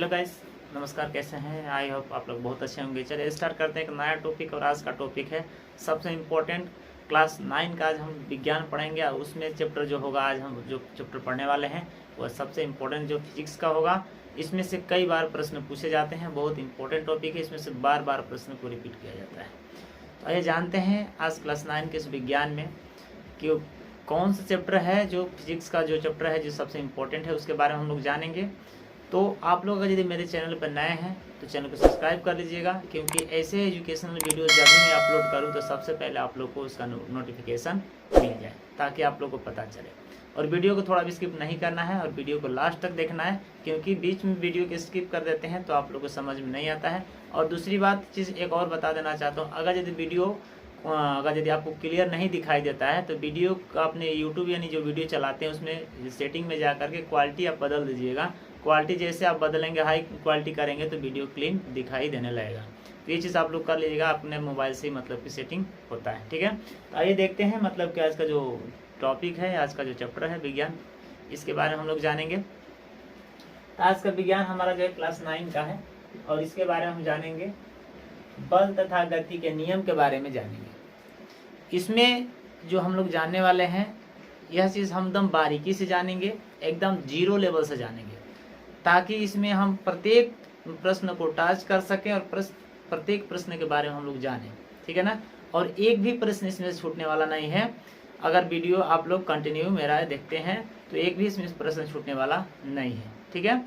Hello guys, नमस्कार। कैसे हैं? आई होप आप लोग बहुत अच्छे होंगे। चलिए स्टार्ट करते हैं एक नया टॉपिक। और आज का टॉपिक है सबसे इम्पोर्टेंट क्लास 9 का। आज हम विज्ञान पढ़ेंगे और उसमें चैप्टर जो होगा, आज हम जो चैप्टर पढ़ने वाले हैं वह सबसे इम्पोर्टेंट जो फिजिक्स का होगा। इसमें से कई बार प्रश्न पूछे जाते हैं, बहुत इंपॉर्टेंट टॉपिक है। इसमें से बार बार प्रश्न को रिपीट किया जाता है। तो आइए जानते हैं आज क्लास 9 के इस विज्ञान में कि कौन सा चैप्टर है जो फिजिक्स का जो चैप्टर है जो सबसे इम्पोर्टेंट है, उसके बारे में हम लोग जानेंगे। तो आप लोग अगर यदि मेरे चैनल पर नए हैं तो चैनल को सब्सक्राइब कर लीजिएगा, क्योंकि ऐसे एजुकेशनल वीडियो जब भी मैं अपलोड करूं तो सबसे पहले आप लोग को उसका नोटिफिकेशन मिल जाए, ताकि आप लोग को पता चले। और वीडियो को थोड़ा भी स्किप नहीं करना है और वीडियो को लास्ट तक देखना है, क्योंकि बीच में वीडियो को स्किप कर देते हैं तो आप लोग को समझ में नहीं आता है। और दूसरी बात चीज़ एक और बता देना चाहता हूँ, अगर यदि आपको क्लियर नहीं दिखाई देता है तो वीडियो का अपने यूट्यूब यानी जो वीडियो चलाते हैं उसमें सेटिंग में जा करके क्वालिटी आप बदल दीजिएगा। क्वालिटी जैसे आप बदलेंगे, हाई क्वालिटी करेंगे तो वीडियो क्लीन दिखाई देने लगेगा। तो ये चीज़ आप लोग कर लीजिएगा, अपने मोबाइल से मतलब की सेटिंग होता है, ठीक है। तो आइए देखते हैं मतलब कि आज का जो टॉपिक है, आज का जो चैप्टर है विज्ञान, इसके बारे में हम लोग जानेंगे। तो आज का विज्ञान हमारा जो है क्लास 9 का है और इसके बारे में हम जानेंगे बल तथा गति के नियम के बारे में जानेंगे। इसमें जो हम लोग जानने वाले हैं यह चीज़ हम एकदम बारीकी से जानेंगे, एकदम जीरो लेवल से जानेंगे, ताकि इसमें हम प्रत्येक प्रश्न को टच कर सकें और प्रत्येक प्रश्न के बारे में हम लोग जानें, ठीक है ना। और एक भी प्रश्न इसमें छूटने वाला नहीं है। अगर वीडियो आप लोग कंटिन्यू मेरा देखते हैं तो एक भी इसमें प्रश्न छूटने वाला नहीं है, ठीक है।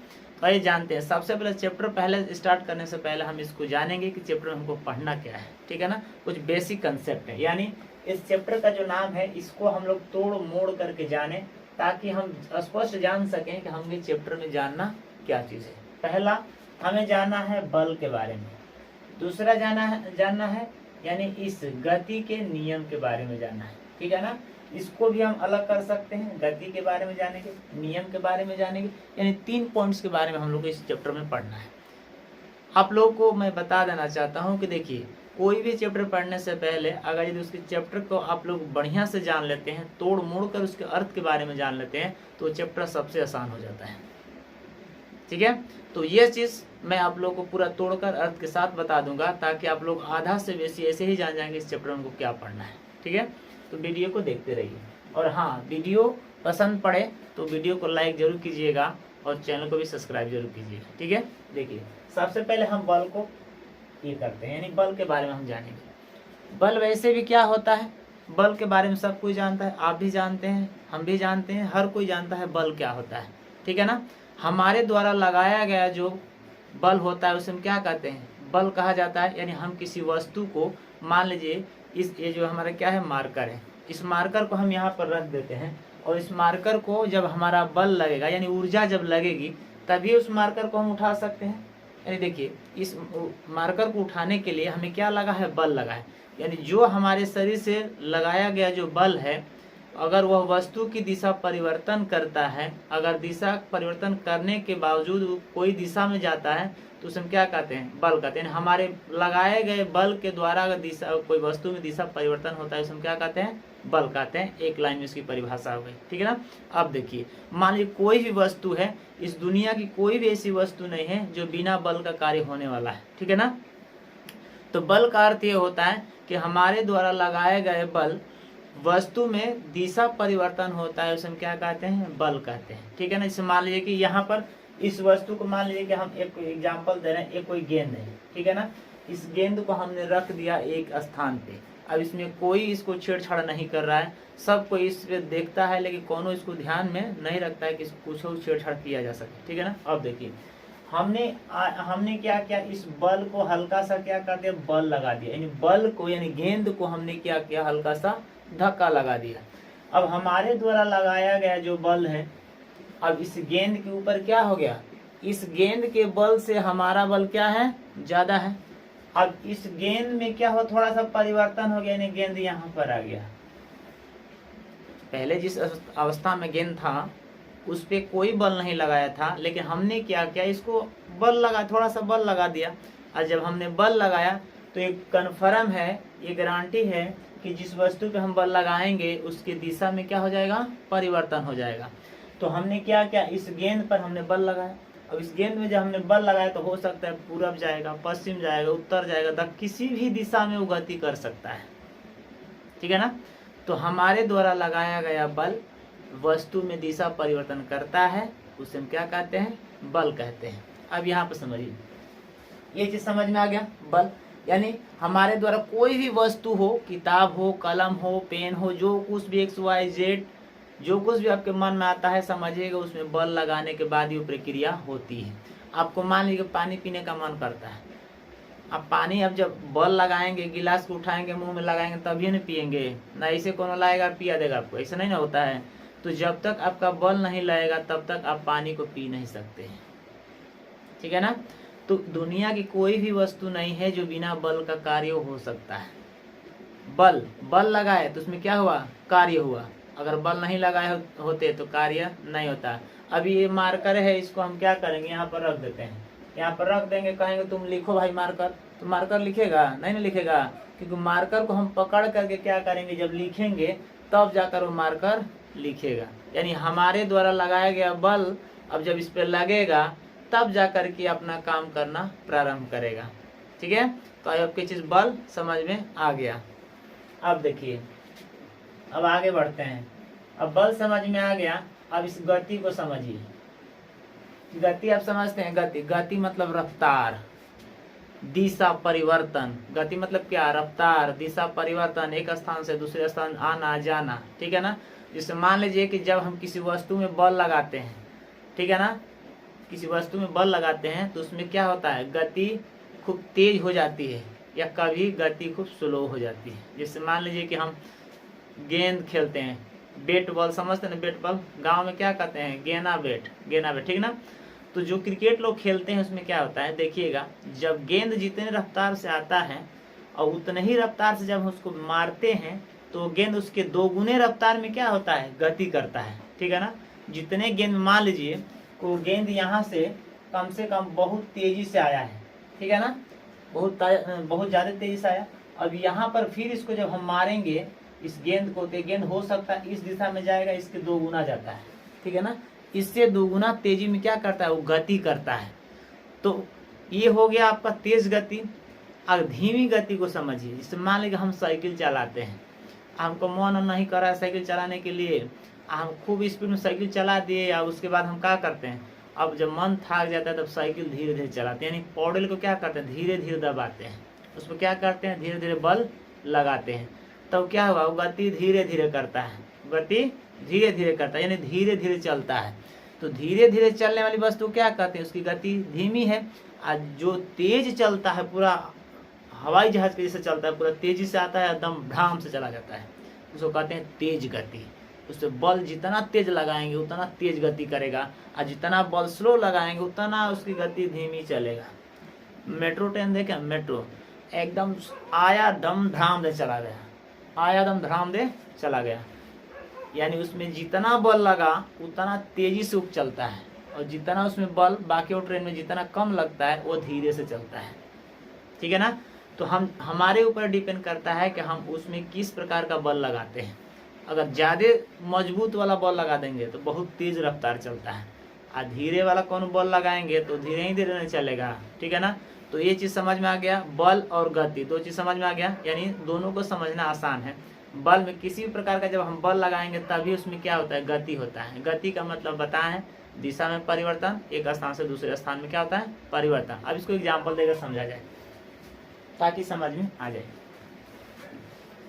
तो आइए जानते हैं। सबसे पहले चैप्टर पहले स्टार्ट करने से पहले हम इसको जानेंगे कि चैप्टर हमको पढ़ना क्या है, ठीक है ना। कुछ बेसिक कंसेप्ट है, यानी इस चैप्टर का जो नाम है इसको हम लोग तोड़ मोड़ करके जाने, ताकि हम स्पष्ट जान सकें कि हमें चैप्टर में जानना क्या चीज़ है। पहला हमें जानना है बल के बारे में, दूसरा जानना है यानी इस गति के नियम के बारे में जानना है, ठीक है ना। इसको भी हम अलग कर सकते हैं, गति के बारे में जानेंगे, नियम के बारे में जानेंगे, यानी 3 पॉइंट्स के बारे में हम लोग को इस चैप्टर में पढ़ना है। आप लोगों को मैं बता देना चाहता हूँ कि देखिए, कोई भी चैप्टर पढ़ने से पहले अगर यदि उसके चैप्टर को आप लोग बढ़िया से जान लेते हैं, तोड़ मोड़ कर उसके अर्थ के बारे में जान लेते हैं, तो चैप्टर सबसे आसान हो जाता है, ठीक है। तो ये चीज़ मैं आप लोगों को पूरा तोड़कर अर्थ के साथ बता दूंगा, ताकि आप लोग आधा से बेसी ऐसे ही जान जाएंगे इस चैप्टर में को क्या पढ़ना है, ठीक है। तो वीडियो को देखते रहिए। और हाँ, वीडियो पसंद पड़े तो वीडियो को लाइक जरूर कीजिएगा और चैनल को भी सब्सक्राइब जरूर कीजिएगा, ठीक है। देखिए, सबसे पहले हम बल को ये करते हैं, यानी बल के बारे में हम जानेंगे। बल वैसे भी क्या होता है, बल के बारे में सब कोई जानता है, आप भी जानते हैं, हम भी जानते हैं, हर कोई जानता है बल क्या होता है, ठीक है ना। हमारे द्वारा लगाया गया जो बल होता है उसे हम क्या कहते हैं, बल कहा जाता है। यानी हम किसी वस्तु को, मान लीजिए ये जो हमारा क्या है, मार्कर है, इस मार्कर को हम यहाँ पर रख देते हैं और इस मार्कर को जब हमारा बल लगेगा, यानी ऊर्जा जब लगेगी, तभी उस मार्कर को हम उठा सकते हैं। यानी देखिए, इस मार्कर को उठाने के लिए हमें क्या लगा है, बल लगा है। यानी जो हमारे शरीर से लगाया गया जो बल है, अगर वह वस्तु की दिशा परिवर्तन करता है, अगर दिशा परिवर्तन करने के बावजूद कोई दिशा में जाता है, तो उसे हम क्या कहते हैं, बल कहते हैं। हमारे लगाए गए बल के द्वारा अगर दिशा कोई वस्तु में दिशा परिवर्तन होता है, उसे हम क्या कहते हैं, बल कहते हैं। एक लाइन में इसकी परिभाषा हो गई, ठीक है ना। अब देखिए, मान लीजिए कोई भी वस्तु है, इस दुनिया की कोई भी ऐसी वस्तु नहीं है जो बिना बल का कार्य होने वाला है, ठीक है ना। तो बल का अर्थ ये होता है कि हमारे द्वारा लगाए गए बल वस्तु में दिशा परिवर्तन होता है, उसे हम क्या कहते हैं, बल कहते हैं, ठीक है ना। जैसे मान लीजिए कि यहाँ पर इस वस्तु को, मान लीजिए कि हम एक एग्जांपल दे रहे हैं, एक कोई गेंद है, ठीक है ना। इस गेंद को हमने रख दिया एक स्थान पे, अब इसमें कोई इसको छेड़छाड़ नहीं कर रहा है, सब कोई इस पे देखता है, लेकिन कोनो इसको ध्यान में नहीं रखता है कि कुछ छेड़छाड़ किया जा सके, ठीक है ना। अब देखिए, हमने क्या किया, इस बल को हल्का सा क्या कर दिया, बल लगा दिया, यानी बल को, यानी गेंद को हमने क्या किया, हल्का सा धक्का लगा दिया। अब हमारे द्वारा लगाया गया जो बल है, अब इस गेंद के ऊपर क्या हो गया, इस गेंद के बल से हमारा बल क्या है, ज्यादा है। अब इस गेंद में क्या हो, थोड़ा सा परिवर्तन हो गया, यानी गेंद यहाँ पर आ गया। पहले जिस अवस्था में गेंद था उस पे कोई बल नहीं लगाया था, लेकिन हमने क्या किया, इसको बल लगा, थोड़ा सा बल लगा दिया। और जब हमने बल लगाया तो एक कन्फर्म है, ये गारंटी है कि जिस वस्तु पे हम बल लगाएंगे उसकी दिशा में क्या हो जाएगा, परिवर्तन हो जाएगा। तो हमने क्या किया, इस गेंद पर हमने बल लगाया। अब इस गेंद में जब हमने बल लगाया तो हो सकता है पूरब जाएगा, पश्चिम जाएगा, उत्तर जाएगा, तक किसी भी दिशा में वो गति कर सकता है, ठीक है ना। तो हमारे द्वारा लगाया गया बल वस्तु में दिशा परिवर्तन करता है, उसे हम क्या कहते हैं, बल कहते हैं। अब यहाँ पर समझिए, ये चीज समझ में आ गया। बल यानी हमारे द्वारा कोई भी वस्तु हो, किताब हो, कलम हो, पेन हो, जो कुछ भी XYZ जो कुछ भी आपके मन में आता है समझिएगा, उसमें बल लगाने के बाद ये प्रक्रिया होती है। आपको मान लीजिए पानी पीने का मन करता है, अब पानी अब जब बल लगाएंगे, गिलास को उठाएंगे, मुंह में लगाएंगे तभी नहीं पियेंगे ना, ऐसे कौन लाएगा पिया देगा आपको, ऐसा नहीं ना होता है। तो जब तक आपका बल नहीं लगेगा तब तक आप पानी को पी नहीं सकते हैं, ठीक है ना। तो दुनिया की कोई भी वस्तु नहीं है जो बिना बल का कार्य हो सकता है। बल लगाए तो उसमें क्या हुआ, कार्य हुआ। अगर बल नहीं लगाए होते तो कार्य नहीं होता। अभी ये मार्कर है, इसको हम क्या करेंगे, यहाँ पर रख देते हैं, यहाँ पर रख देंगे, कहेंगे तुम लिखो भाई मार्कर, तो मार्कर लिखेगा नहीं ना लिखेगा, क्योंकि मार्कर को हम पकड़ करके क्या करेंगे, जब लिखेंगे तब जाकर वो मार्कर लिखेगा। यानी हमारे द्वारा लगाया गया बल अब जब इस पर लगेगा तब जाकर के अपना काम करना प्रारंभ करेगा, ठीक है। तो आपकी चीज बल समझ में आ गया। अब देखिए, अब आगे बढ़ते हैं। अब बल समझ में आ गया, अब इस गति को समझिए। गति आप समझते हैं, गति मतलब रफ्तार, दिशा परिवर्तन। गति मतलब क्या, रफ्तार, दिशा परिवर्तन, एक स्थान से दूसरे स्थान आना जाना, ठीक है ना। जैसे मान लीजिए कि जब हम किसी वस्तु में बल लगाते हैं, ठीक है ना, किसी वस्तु में बल लगाते हैं तो उसमें क्या होता है, गति खूब तेज हो जाती है या कभी गति खूब स्लो हो जाती है। जैसे मान लीजिए कि हम गेंद खेलते हैं, बैट बॉल समझते हैं ना, बैट बॉल गांव में क्या कहते हैं, गेना बैट, ठीक ना। तो जो क्रिकेट लोग खेलते हैं उसमें क्या होता है, देखिएगा, जब गेंद जितने रफ्तार से आता है और उतने ही रफ्तार से जब उसको मारते हैं तो गेंद उसके 2 गुने रफ्तार में क्या होता है, गति करता है, ठीक है ना। जितने गेंद, मान लीजिए को गेंद यहाँ से कम बहुत तेजी से आया है, ठीक है ना, बहुत ज़्यादा तेजी से आया। अब यहाँ पर फिर इसको जब हम मारेंगे इस गेंद को, तो गेंद हो सकता है इस दिशा में जाएगा, इसके 2 गुना जाता है, ठीक है ना। इससे 2 गुना तेजी में क्या करता है, वो गति करता है। तो ये हो गया आपका तेज गति। अब धीमी गति को समझिए। जैसे मान लीजिए हम साइकिल चलाते हैं, हमको मन नहीं कर रहा है साइकिल चलाने के लिए, हम खूब स्पीड में साइकिल चला दिए, या उसके बाद हम क्या करते हैं, अब जब मन थक जाता है तब साइकिल धीरे धीरे चलाते हैं, यानी पैडल को क्या करते हैं, धीरे धीरे दबाते हैं, उसको क्या करते हैं, धीरे धीरे बल लगाते हैं। तब क्या हुआ, वो गति धीरे धीरे करता है, गति धीरे धीरे करता है, यानी धीरे धीरे चलता है। तो धीरे धीरे चलने वाली वस्तु क्या कहते हैं, उसकी गति धीमी है। आज जो तेज चलता है, पूरा हवाई जहाज के जैसे चलता है, पूरा तेजी से आता है, एकदम भ्राम से चला जाता है, उसको कहते हैं तेज गति। उससे बल जितना तेज लगाएंगे उतना तेज गति करेगा, और जितना बल स्लो लगाएंगे उतना उसकी गति धीमी चलेगा। मेट्रो ट्रेन देखें, मेट्रो एकदम आया दम धड़ाम दे चला गया, आया दम धड़ाम दे चला गया, यानी उसमें जितना बल लगा उतना तेजी से चलता है, और जितना उसमें बल बाकी और ट्रेन में जितना कम लगता है वो धीरे से चलता है, ठीक है ना। तो हमारे ऊपर डिपेंड करता है कि हम उसमें किस प्रकार का बल लगाते हैं। अगर ज़्यादा मजबूत वाला बल लगा देंगे तो बहुत तेज रफ्तार चलता है, और धीरे वाला कौन बल लगाएंगे तो धीरे ही धीरे नहीं चलेगा, ठीक है ना। तो ये चीज़ समझ में आ गया, बल और गति 2 चीज़ समझ में आ गया, यानी दोनों को समझना आसान है। बल में किसी भी प्रकार का जब हम बल लगाएंगे तभी उसमें क्या होता है, गति होता है। गति का मतलब बताएं, दिशा में परिवर्तन, एक स्थान से दूसरे स्थान में क्या होता है, परिवर्तन। अब इसको एग्जाम्पल देकर समझा जाए ताकि समझ में आ जाए।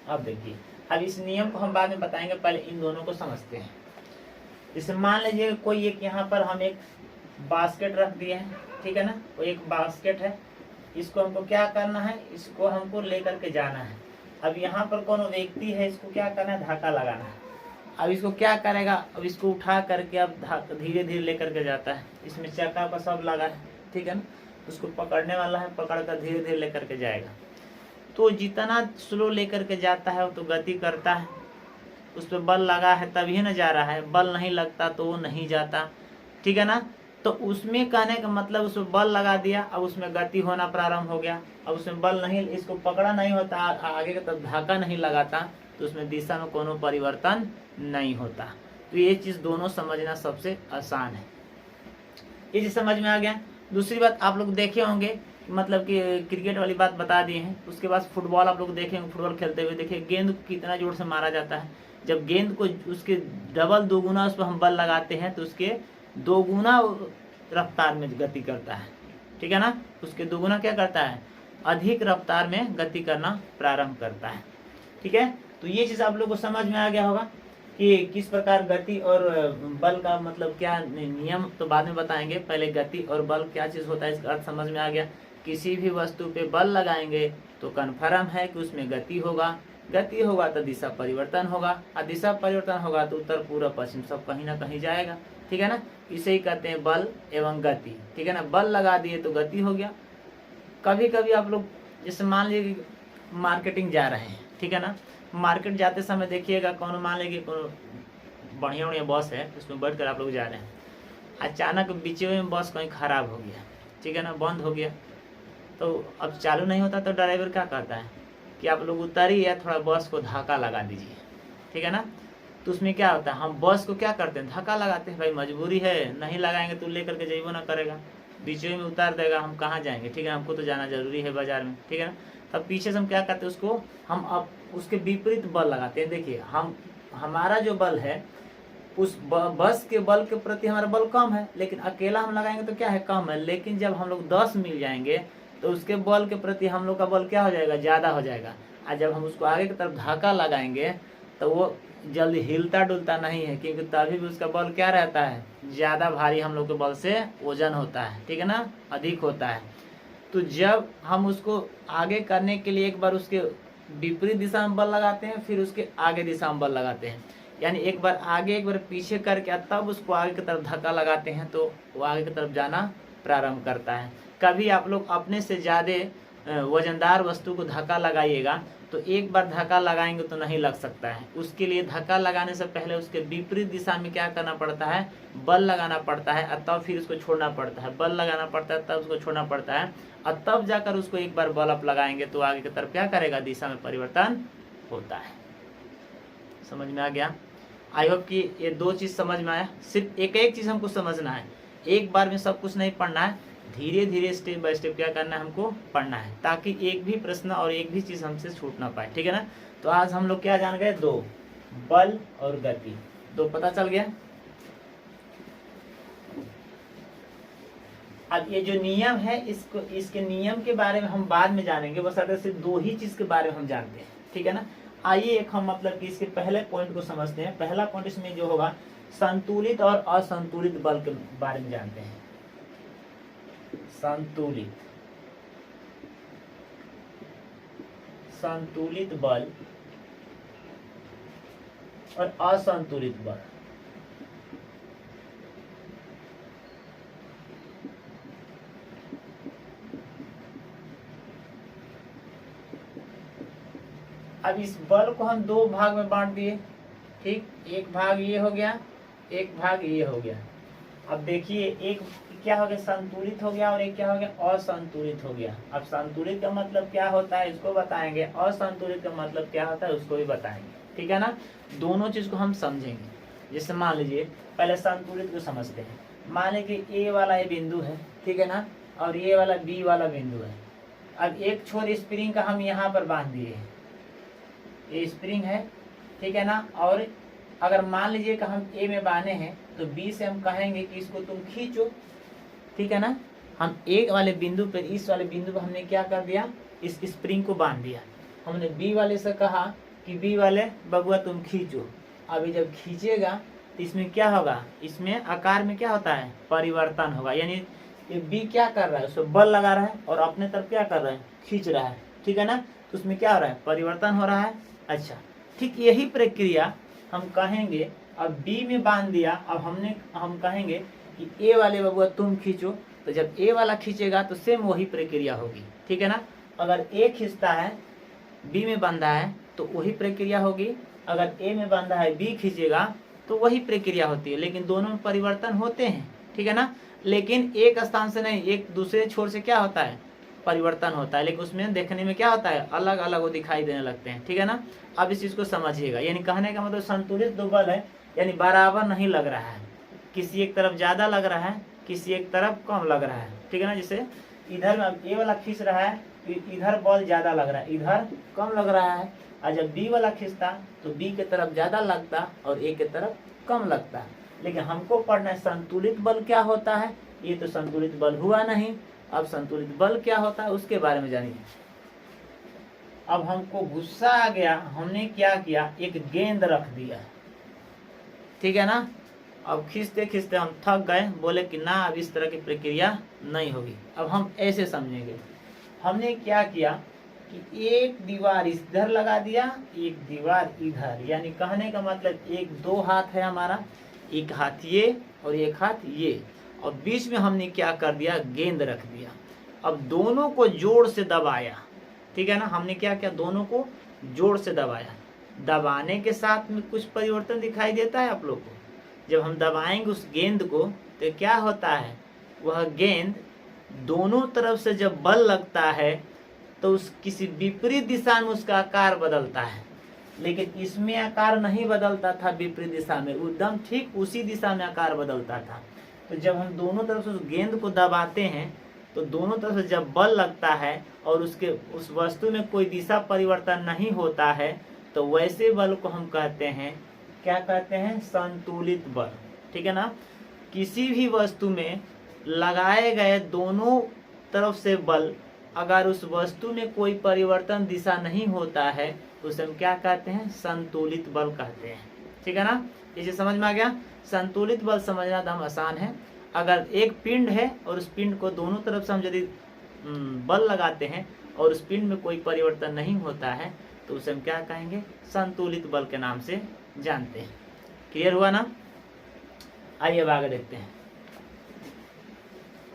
अब देखिए, अब इस नियम को हम बाद में बताएंगे, पहले इन दोनों को समझते हैं। जैसे मान लीजिए कोई एक यहाँ पर हम एक बास्केट रख दिए हैं, ठीक है ना, वो एक बास्केट है, इसको हमको क्या करना है, इसको हमको लेकर के जाना है। अब यहाँ पर कौन व्यक्ति है, इसको क्या करना है, धाका लगाना है। अब इसको क्या करेगा, अब इसको उठा करके अब धीरे धीरे लेकर के जाता है, इसमें चक्का का सब लगा है, ठीक है ना, उसको पकड़ने वाला है, पकड़ कर धीरे धीरे लेकर के जाएगा। तो जितना स्लो लेकर के जाता है वो तो गति करता है, उस पर बल लगा है तभी ना जा रहा है, बल नहीं लगता तो वो नहीं जाता, ठीक है ना। तो उसमें कहने का मतलब उसमें बल लगा दिया, अब उसमें गति होना प्रारंभ हो गया। अब उसमें बल नहीं, इसको पकड़ा नहीं होता, आगे का तब धाका नहीं लगाता, तो उसमें दिशा में कोनो परिवर्तन नहीं होता। तो ये चीज़ दोनों समझना सबसे आसान है। ये चीज समझ में आ गया। दूसरी बात आप लोग देखे होंगे, मतलब कि क्रिकेट वाली बात बता दिए हैं। उसके बाद फुटबॉल आप लोग देखे होंगे, फुटबॉल खेलते हुए देखिए गेंद को कितना जोर से मारा जाता है। जब गेंद को उसके डबल दोगुना उस पर हम बल लगाते हैं तो उसके दोगुना रफ्तार में गति करता है, ठीक है ना। उसके दोगुना क्या करता है, अधिक रफ्तार में गति करना प्रारंभ करता है, ठीक है। तो ये चीज़ आप लोग को समझ में आ गया होगा कि किस प्रकार गति और बल का मतलब क्या नियम तो बाद में बताएंगे, पहले गति और बल क्या चीज़ होता है इसका अर्थ समझ में आ गया। किसी भी वस्तु पे बल लगाएंगे तो कन्फर्म है कि उसमें गति होगा, गति होगा तो दिशा परिवर्तन होगा, और दिशा परिवर्तन होगा तो उत्तर पूर्व पश्चिम सब कहीं ना कहीं जाएगा, ठीक है ना। इसे ही कहते हैं बल एवं गति, ठीक है ना। बल लगा दिए तो गति हो गया। कभी कभी आप लोग जैसे मान लीजिए मार्केटिंग जा रहे हैं, ठीक है ना, मार्केट जाते समय देखिएगा कौन मान लीजिए कौन बढ़िया बढ़िया बस है, उसमें बैठ कर आप लोग जा रहे हैं, अचानक बीच में बस कहीं खराब हो गया, ठीक है ना, बंद हो गया, तो अब चालू नहीं होता तो ड्राइवर क्या कहता है कि आप लोग उतरिए या थोड़ा बस को धक्का लगा दीजिए, ठीक है ना। तो उसमें क्या होता है, हम बस को क्या करते हैं, धक्का लगाते हैं, भाई मजबूरी है, नहीं लगाएंगे तो लेकर के जाइबो ना करेगा, बीच में उतार देगा, हम कहाँ जाएंगे, ठीक है, हमको तो जाना जरूरी है बाजार में, ठीक है ना। तब पीछे से हम क्या करते हैं, उसको हम अब उसके विपरीत बल लगाते हैं। देखिए हमारा जो बल है उस बस के बल के प्रति हमारा बल कम है, लेकिन अकेला हम लगाएंगे तो क्या है, कम है। लेकिन जब हम लोग 10 मिल जाएंगे तो उसके बल के प्रति हम लोग का बल क्या हो जाएगा, ज़्यादा हो जाएगा। और जब हम उसको आगे की तरफ धक्का लगाएंगे तो वो जल्दी हिलता डुलता नहीं है, क्योंकि तभी भी उसका बल क्या रहता है, ज़्यादा भारी हम लोग के बल से वजन होता है, ठीक है ना, अधिक होता है। तो जब हम उसको आगे करने के लिए एक बार उसके विपरीत दिशा में बल लगाते हैं, फिर उसके आगे दिशा में बल लगाते हैं, यानी एक बार आगे एक बार पीछे करके तब उसको आगे की तरफ धक्का लगाते हैं तो वो आगे की तरफ जाना प्रारंभ करता है। कभी आप लोग अपने से ज़्यादा वजनदार वस्तु को धक्का लगाइएगा तो एक बार धक्का लगाएंगे तो नहीं लग सकता है। उसके लिए धक्का लगाने से पहले उसके विपरीत दिशा में क्या करना पड़ता है, बल लगाना पड़ता है, और तब फिर उसको छोड़ना पड़ता है। बल लगाना पड़ता है तब उसको छोड़ना पड़ता है, और तब जाकर उसको एक बार बल अप लगाएंगे तो आगे की तरफ क्या करेगा, दिशा में परिवर्तन होता है। समझ में आ गया। आई होप कि ये दो चीज़ समझ में आया। सिर्फ एक एक चीज़ हमको समझना है, एक बार में सब कुछ नहीं पढ़ना है, धीरे धीरे स्टेप बाय स्टेप क्या करना है, हमको पढ़ना है, ताकि एक भी प्रश्न और एक भी चीज़ हमसे छूट ना पाए, ठीक है ना। तो आज हम लोग क्या जान गए, दो, बल और गति, दो पता चल गया। अब ये जो नियम है इसको, इसके नियम के बारे में हम बाद में जानेंगे, बस अगर सिर्फ दो ही चीज़ के बारे में हम जानते हैं, ठीक है ना। आइए एक हम मतलब कि इसके पहले पॉइंट को समझते हैं। पहला पॉइंट इसमें जो होगा, संतुलित और असंतुलित बल के बारे में जानते हैं। संतुलित बल और असंतुलित बल। अब इस बल को हम दो भाग में बांट दिए, ठीक, एक भाग ये हो गया, एक भाग ये हो गया। अब देखिए एक क्या हो गया, संतुलित हो गया, और एक क्या हो गया, असंतुलित हो गया। अब संतुलित का मतलब क्या होता है इसको बताएंगे, असंतुलित का मतलब क्या होता है उसको भी बताएंगे, ठीक है ना। दोनों चीज को हम समझेंगे। जैसे मान लीजिए पहले संतुलित को समझते हैं। मान लीजिए ए वाला ये बिंदु है, ठीक है ना, और ये वाला बी वाला बिंदु है। अब एक छोर स्प्रिंग का हम यहाँ पर बांध दिए, ये स्प्रिंग है, ठीक है ना। और अगर मान लीजिए कि हम ए में बांधे हैं तो बी से हम कहेंगे कि इसको तुम खींचो, ठीक है ना। हम एक वाले बिंदु पर, इस वाले बिंदु पर हमने क्या कर दिया, इस स्प्रिंग को बांध दिया। हमने बी वाले से कहा कि बी वाले बबुआ तुम खींचो। अभी जब खींचेगा तो इसमें क्या होगा, इसमें आकार में क्या होता है, परिवर्तन होगा। यानी ये बी क्या कर रहा है, उसको बल लगा रहा है और अपने तरफ क्या कर रहा है, खींच रहा है, ठीक है ना। तो उसमें क्या हो रहा है, परिवर्तन हो रहा है। अच्छा, ठीक यही प्रक्रिया हम कहेंगे, अब बी में बांध दिया, अब हम कहेंगे कि ए वाले बबुआ तुम खींचो। तो जब ए वाला खींचेगा तो सेम वही प्रक्रिया होगी, ठीक है ना। अगर ए खींचता है, बी में बांधा है तो वही प्रक्रिया होगी। अगर ए में बांधा है, बी खींचेगा तो वही प्रक्रिया होती है। लेकिन दोनों में परिवर्तन होते हैं, ठीक है ना। लेकिन एक स्थान से नहीं, एक दूसरे छोर से क्या होता है, परिवर्तन होता है। लेकिन उसमें देखने में क्या होता है, अलग अलग वो दिखाई देने लगते हैं, ठीक है ना। अब इस चीज को समझिएगा। यानी कहने का मतलब संतुलित दो बल है, यानी बराबर नहीं लग रहा है, किसी एक तरफ ज्यादा लग रहा है किसी एक तरफ कम लग रहा है, ठीक है ना। जैसे इधर में ए वाला खींच रहा है तो इधर बल ज्यादा लग रहा है, इधर कम लग रहा है। और जब बी वाला खींचता तो बी के तरफ ज्यादा लगता और ए के तरफ कम लगता। लेकिन हमको पढ़ना है संतुलित बल क्या होता है। ये तो संतुलित बल हुआ नहीं, अब संतुलित बल क्या होता है उसके बारे में जानिए। अब हमको गुस्सा आ गया, हमने क्या किया, एक गेंद रख दिया, ठीक है ना। अब खींचते खींचते हम थक गए, बोले कि ना अब इस तरह की प्रक्रिया नहीं होगी। अब हम ऐसे समझेंगे, हमने क्या किया कि एक दीवार इधर लगा दिया, एक दीवार इधर, यानी कहने का मतलब एक दो हाथ है हमारा, एक हाथ ये और एक हाथ ये, और बीच में हमने क्या कर दिया, गेंद रख दिया। अब दोनों को जोर से दबाया, ठीक है ना। हमने क्या किया, दोनों को जोर से दबाया। दबाने के साथ में कुछ परिवर्तन दिखाई देता है आप लोग को। जब हम दबाएंगे उस गेंद को तो क्या होता है, वह गेंद दोनों तरफ से जब बल लगता है तो उस किसी विपरीत दिशा में उसका आकार बदलता है। लेकिन इसमें आकार नहीं बदलता था विपरीत दिशा में, एकदम ठीक उसी दिशा में आकार बदलता था। तो जब हम दोनों तरफ से उस गेंद को दबाते हैं तो दोनों तरफ से जब बल लगता है और उस वस्तु में कोई दिशा परिवर्तन नहीं होता है तो वैसे बल को हम कहते हैं, क्या कहते हैं, संतुलित बल, ठीक है ना। किसी भी वस्तु में लगाए गए दोनों तरफ से बल, अगर उस वस्तु में कोई परिवर्तन दिशा नहीं होता है तो उसे हम क्या कहते हैं, संतुलित बल कहते हैं, ठीक है ना। इसे समझ में आ गया। संतुलित बल समझना एकदम आसान है। अगर एक पिंड है और उस पिंड को दोनों तरफ से हम यदि बल लगाते हैं और उस पिंड में कोई परिवर्तन नहीं होता है तो उसे हम क्या कहेंगे, संतुलित बल के नाम से जानते हैं। क्लियर हुआ ना। आइए अब आगे देखते हैं।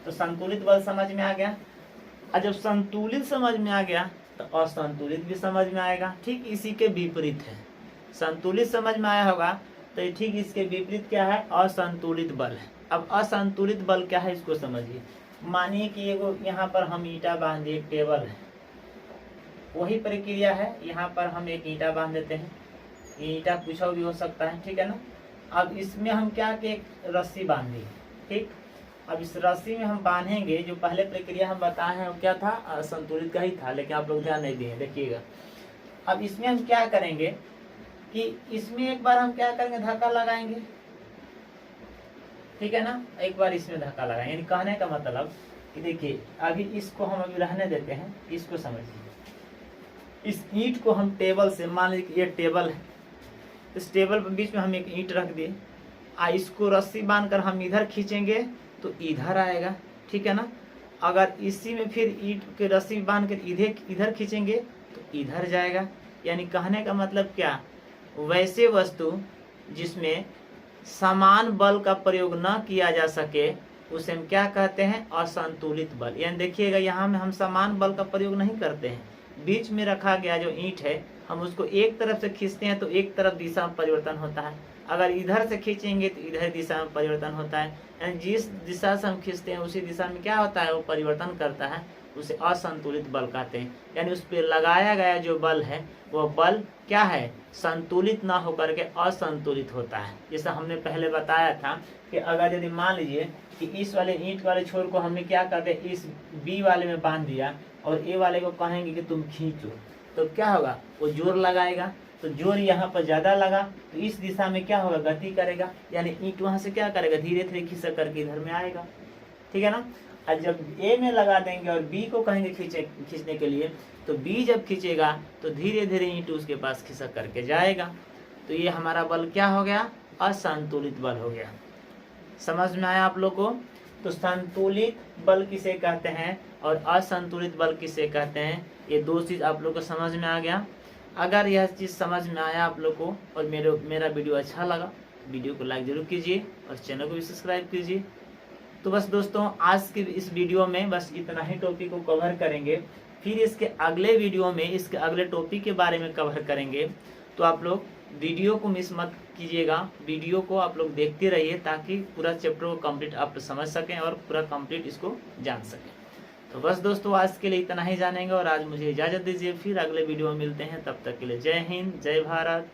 तो संतुलित बल समझ में आ गया। और जब संतुलित समझ में आ गया तो असंतुलित भी समझ में आएगा। ठीक इसी के विपरीत है। संतुलित समझ में आया होगा तो ठीक इसके विपरीत क्या है, असंतुलित बल है। अब असंतुलित बल क्या है इसको समझिए। मानिए कि एगो यहाँ पर हम ईंटा बांध दिए, एक टेबल है, वही प्रक्रिया है। यहाँ पर हम एक ईंटा बांध देते हैं, ईंटा कुछ भी हो सकता है, ठीक है ना। अब इसमें हम क्या कि एक रस्सी बांध दी, ठीक। अब इस रस्सी में हम बांधेंगे, जो पहले प्रक्रिया हम बताए हैं वो क्या था, असंतुलित का ही था, लेकिन आप लोग ध्यान नहीं दिए, देखिएगा। अब इसमें हम क्या करेंगे कि इसमें एक बार हम क्या करेंगे, धक्का लगाएंगे, ठीक है ना। एक बार इसमें धक्का लगाएंगे, यानी कहने का मतलब कि देखिए अभी इसको हम अभी रहने देते हैं, इसको समझिए। इस ईंट को हम टेबल से, मान लीजिए ये टेबल है, इस टेबल पर बीच में हम एक ईंट रख दिए, इसको रस्सी बांधकर हम इधर खींचेंगे तो इधर आएगा, ठीक है ना। अगर इसी में फिर ईंट के रस्सी बांध कर इधर खींचेंगे तो इधर जाएगा। यानी कहने का मतलब क्या, वैसे वस्तु जिसमें समान बल का प्रयोग न किया जा सके उसे हम क्या कहते हैं, असंतुलित बल। यानी देखिएगा यहाँ में हम समान बल का प्रयोग नहीं करते हैं। बीच में रखा गया जो ईंट है हम उसको एक तरफ से खींचते हैं तो एक तरफ दिशा में परिवर्तन होता है, अगर इधर से खींचेंगे तो इधर दिशा में परिवर्तन होता है। यानी जिस दिशा से हम खींचते हैं उसी दिशा में क्या होता है, वो परिवर्तन करता है, उसे असंतुलित बल कहते हैं। यानी उस पर लगाया गया जो बल है वह बल क्या है, संतुलित ना होकर के असंतुलित होता है। जैसा हमने पहले बताया था कि अगर यदि मान लीजिए कि इस वाले ईंट वाले छोर को हमने क्या करते, इस बी वाले में बांध दिया और ए वाले को कहेंगे कि तुम खींचो, तो क्या होगा, वो जोर लगाएगा, तो जोर यहाँ पर ज्यादा लगा तो इस दिशा में क्या होगा, गति करेगा। यानी ईंट वहां से क्या करेगा, धीरे धीरे खिसक करके इधर में आएगा, ठीक है ना। और जब ए में लगा देंगे और बी को कहेंगे खींचने के लिए, तो बी जब खींचेगा तो धीरे धीरे ईंट उसके पास खिसक करके जाएगा। तो ये हमारा बल क्या हो गया, असंतुलित बल हो गया। समझ में आया आप लोग को। तो संतुलित बल किसे कहते हैं और असंतुलित बल किसे कहते हैं, ये दो चीज आप लोग को समझ में आ गया। अगर यह चीज समझ में आया आप लोग को और मेरा वीडियो अच्छा लगा, वीडियो को लाइक जरूर कीजिए और चैनल को भी सब्सक्राइब कीजिए। तो बस दोस्तों आज के इस वीडियो में बस इतना ही टॉपिक को कवर करेंगे। फिर इसके अगले वीडियो में इसके अगले टॉपिक के बारे में कवर करेंगे। तो आप लोग वीडियो को मिस मत कीजिएगा, वीडियो को आप लोग देखते रहिए ताकि पूरा चैप्टर को कंप्लीट आप समझ सकें और पूरा कंप्लीट इसको जान सकें। तो बस दोस्तों आज के लिए इतना ही जानेंगे और आज मुझे इजाज़त दीजिए। फिर अगले वीडियो में मिलते हैं, तब तक के लिए जय हिंद, जय भारत।